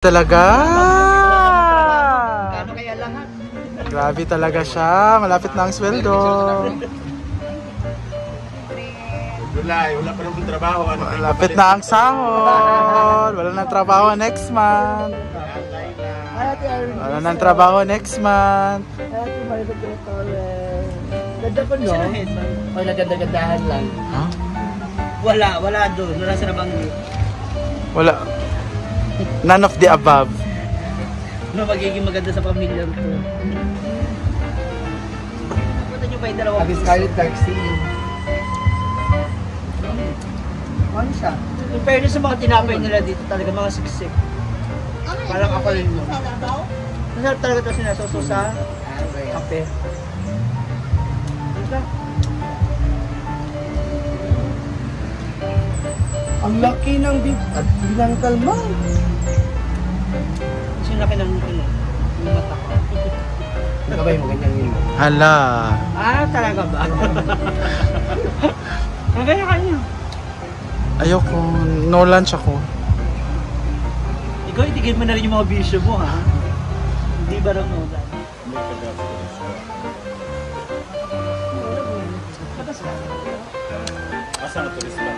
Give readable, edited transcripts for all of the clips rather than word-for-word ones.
Talaga? Kano kaya lahat? Grabe talaga siya. Malapit na ang sweldo. Wala pa naman trabaho. Malapit na ang sahod. Wala nang trabaho next month. Wala nang trabaho next month. Ganda ko no? O naganda-gandahan lang. Huh? Wala doon. Wala sa nabanggit. Wala. None of the above. No, magiging maganda sa pamilya ko. Punta nyo ba yung dalawang? Sabi Scarlett Garcia. Ano siya? In fairness sa mga tinapay nila dito talaga mga siksik. Parang ako rin mo. Masarap talaga ito sinasuso sa kape. Ang laki ng binangkal mo. Kasi laki ng mata ko. Nagabay mo ganyan yun. Hala. Ah, talaga ba? Ang kaya kanya. Ayoko. No lunch ako. Ikaw itigil mo na rin yung mga bisyo mo ha? Hindi ba rin mo lang? Asa na tulis ba?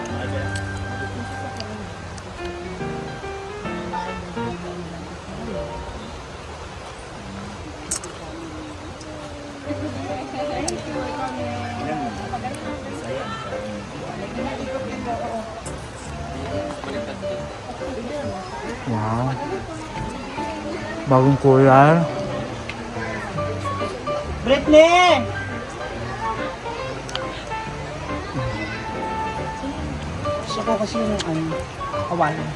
Wow. Bagong kulay. Britney! Gusto ko kasi yung kawalan.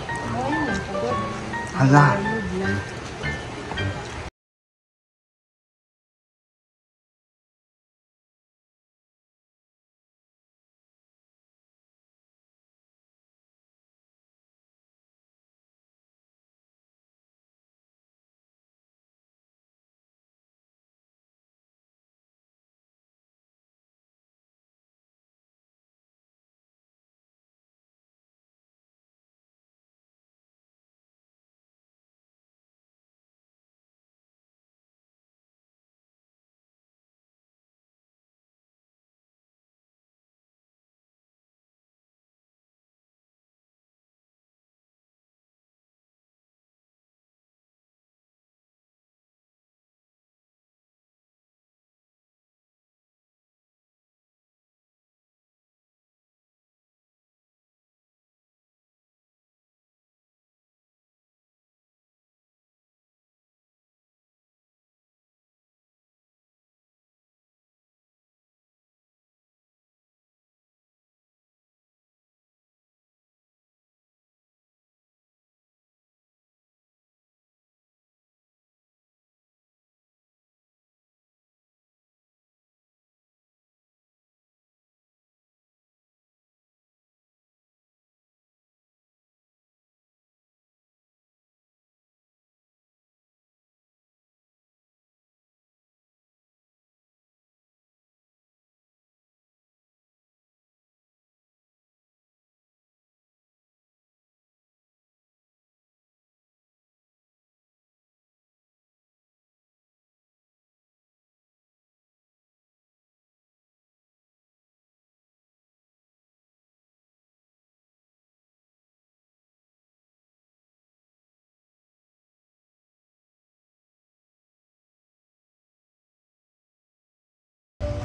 Hala.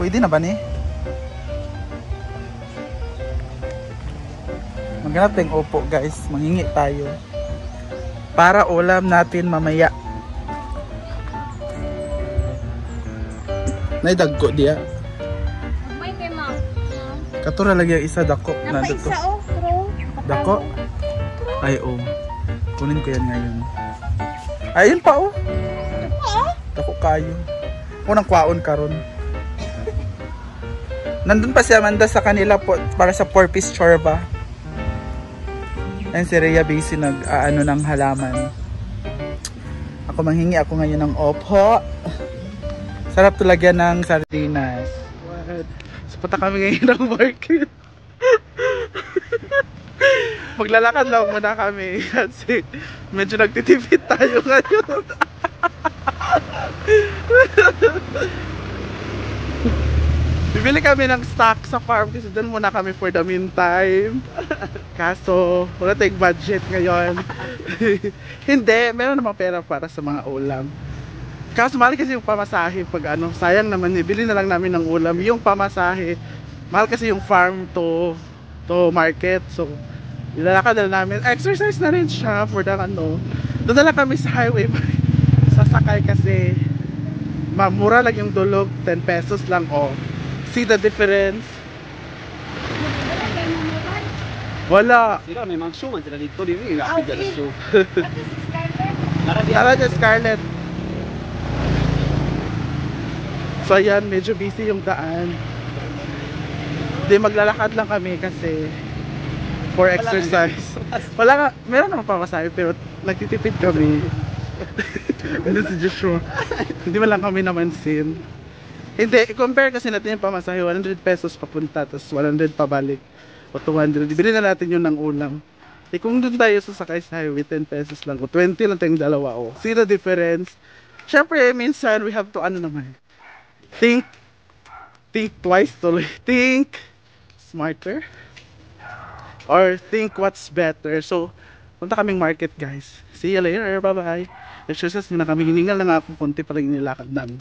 Pwede na ba ni? Maghanap tayong upo guys. Manghingi tayo. Para ulam natin mamaya. Naidagko diya. May kay ma'am. Katura lagi ang isa dako. Napa isa o, bro. Dako? Ay oh. Kunin ko yan ngayon. Ayun pa oh. Dako kayo. Unang kwaon karon. Nandun pa si Amanda sa kanila po para sa 4-piece chorba. Ayun si Rhea busy nag-ano ng halaman. Ako manghingi ako ngayon ng opo. Sarap to lagyan ng sardinas. So punta kami ngayon ng market. Maglalakad lang muna kami kasi medyo nagtitipid tayo ngayon. Bibili kami ng stock sa farm kasi doon muna kami for the meantime. Kaso, wala tayong budget ngayon. Hindi, meron namang pera para sa mga ulam. Kaso mahal kasi yung pamasahe pag ano, sayang naman, bili na lang namin ng ulam. Yung pamasahe, mahal kasi yung farm to market. So, ilalakad na namin. Exercise na rin siya for the ano. Doon na lang kami sa highway. Sasakay kasi mura lang yung dulog, 10 pesos lang oh. See the difference? Wala. Sila, may mga show man sila dito. Di ba? Rapid na show. Tara dyan, Scarlett. So ayan, medyo busy yung daan. Hindi, maglalakad lang kami kasi for exercise. Wala nga, meron naman pamasahe pero nagtitipid kami. Ano si Joshua? Hindi mo lang kami namansin. Hindi, i-compare kasi natin yung pamasahe, 100 pesos papunta, tapos 100 pabalik, o 200. Ibili na natin yun ng ulam. Eh kung doon tayo sasakay sa highway, 10 pesos lang, o 20 lang tayong dalawa, o. See the difference? Syempre, minsan, we have to, ano naman, think twice tuloy. Think smarter, or think what's better. So, punta kaming market, guys. See you later, bye-bye. Exercise muna kami, hiningal na nga ako, konti pa lang nilakad namin.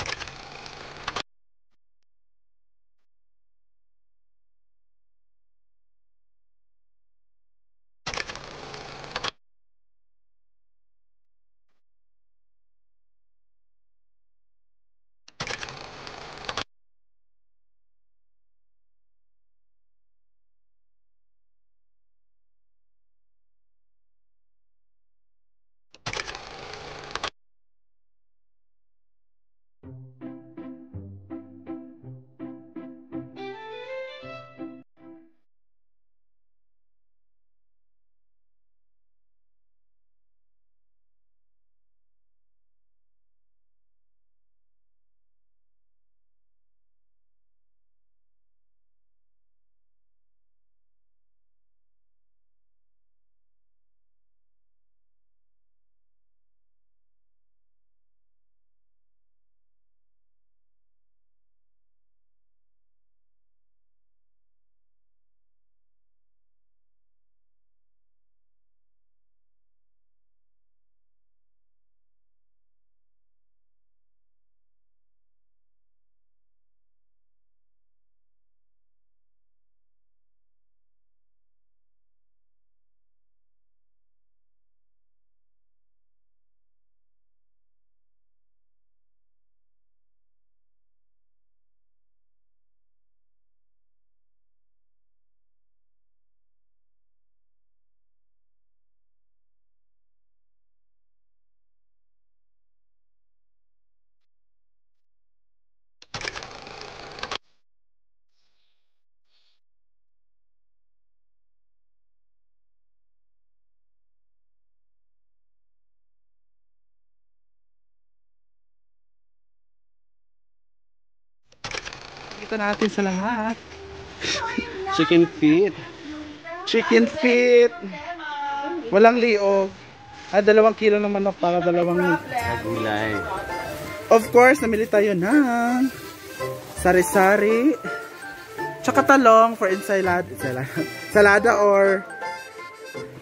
Kita natin sa lahat. Chicken feet. Chicken feet. Walang liog. 2 kilo ng manok para 2. Gulay. Of course, namili tayo ng sari-sari. Tsaka talong for salada or...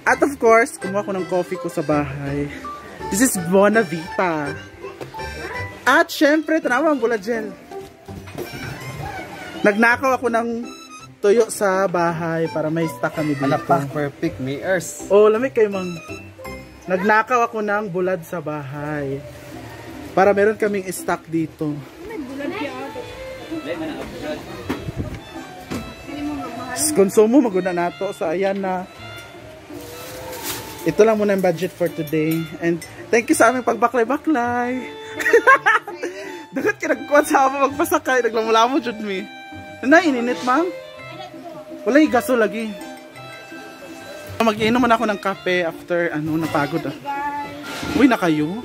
At of course, kumuha ko ng coffee ko sa bahay. This is Bonavita. At syempre, tanawa ang Bulagel. Nagnakaw ako ng tuyo sa bahay para may stock kami dito. Alapak perfect mayors. Oh, lamig kayo mang. Nagnakaw ako ng bulad sa bahay. Para meron kaming stock dito. Konsumo maguna nato. So ayan na. Ito lang muna ang budget for today. And thank you sa aming pagbaklay-baklay. Dagat ka nagkuhan sa ako magpasakay. Naglamula mo, Jud me. Na, ininit, ma'am? Wala yung gaso lagi. Mag-inom man ako ng kape after, napagod. Uy, na kayo?